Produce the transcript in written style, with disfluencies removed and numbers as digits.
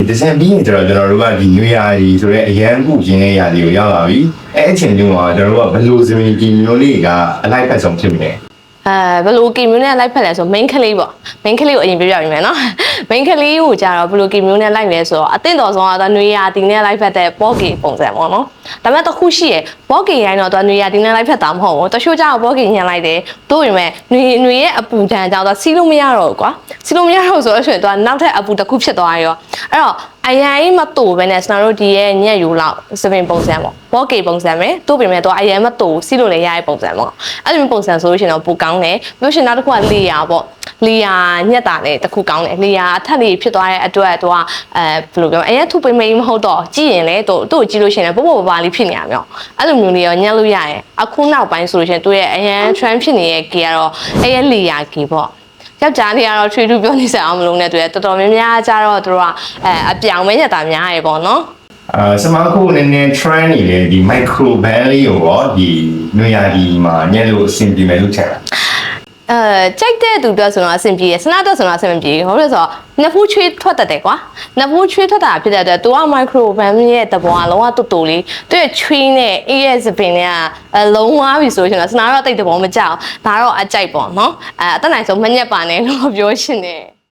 ဒီဇင်ပြီးရင်ကျွန်တော်တို့ကဒီနွေရာသီဆိုတော့အရန်ကူရင်းတဲ့ရာသီကိုရောက်လာပြီအဲ့အချိန်တုန်းကကျွန်တော်တို့ကဘလူးစမီကီမျိုးလေးကအလိုက်ဖက်ဆုံးဖြစ်နေတယ် ဘလူးကီမျိုးနဲ့လိုက်ဖက်လဲဆို main ကလေးပေါ့ main ကလေးကိုအရင်ပြပြပြမယ်နော် main ကလေးကိုကြာတော့ဘလူးကီမျိုးနဲ့လိုက်လဲဆိုတော့အသင့်တော်ဆုံးကတော့နွေရာသီနဲ့လိုက်ဖက်တဲ့ဘော့ကီပုံစံပေါ့နော်ဒါပေမဲ့တစ်ခုရှိရယ်ဘော့ကီရိုင်းတော့နွေရာသီနဲ့လိုက်ဖက်တာမဟုတ်ဘူးတချို့ကျတော့ဘော့ကီညံလိုက်တယ်တို့ရင်မဲ့နွေရဲ့အပူဒဏ်ကြောင့်စီးလို့မရတော့ဘူးကွာစီးလို့မရတော့ဆိုတော့ဆိုရင်နောက်ထပ်အပူတစ်ခုဖြစ်သွားရောအဲ့တော့အရင်မတူပဲနဲ့ကျွန်တော်တို့ဒီရဲ့ညက်ယူလောက်စပင်ပုံစံပေါ့ဘော့ကီပုံစံပဲတို့ပြင်မဲ့တော့အရင်မတူစီးလို့လည်းရတဲ့ပုံစံပေါ့အဲ့လိုပုံစံဆိုလို့ရှိရင်တော့ပိုကောင်းတယ်ပြီးလို့ရှိရင်နောက်တစ်ခုကလေယာပေါ့လေယာညက်တာလည်းတစ်ခုကောင်းတယ်လေယာအထက်လေးဖြစ်သွားတဲ့အတွက်တော့ဘယ်လိုပြောအရင်ထုပိမိန်မဟုတ်တော့ကြည့်ရင်လည်းတို့ကြည့်လို့ရှိရင်လည်းပို့ပို့ပါလေးဖြစ်နေရမျိုးအဲ့လိုမျိုးလေးရောညက်လို့ရရင်အခုနောက်ပိုင်းဆိုလို့ရှိရင်တို့ရဲ့အရင် trend ဖြစ်နေတဲ့ကီကတော့အဲ့ရဲ့လေယာကီပေါ့ယောက်ျားလေးကတော့ထွေထူးပြောနေစရာအောင်မလုပ်နဲ့တူတယ်တော်တော်များများကြတော့တို့ကအပြောင်မဲညက်တာများရပေါ့နော်စမခုနည်းနည်း trend နေလေဒီ micro band လေးကိုရောဒီနွေရာသီမှာညက်လို့အဆင်ပြေမယ်လို့ထင်တာကြိုက်တဲ့သူပြောဆိုတော့အဆင်ပြေရစနာတော့ဆိုတော့အဆင်မပြေဘူးဟုတ်လို့ဆိုတော့နှစ်ဖူးချွေးထွက်တတ်တယ်ကွာနှစ်ဖူးချွေးထွက်တာဖြစ်တဲ့အတွက်သူက micro band ရဲ့တဘောကလုံးဝတူတူလေးသူရဲ့ချွေးနဲ့အေးရဲ့စပင်နဲ့ကလုံးဝပြီဆိုရှင်တော့စနာတော့တိတ်တဘောမကြောက်ဒါတော့အကြိုက်ပေါ့နော်အတက်နိုင်ဆုံးမညက်ပါနဲ့လို့ပြောရှင်တယ်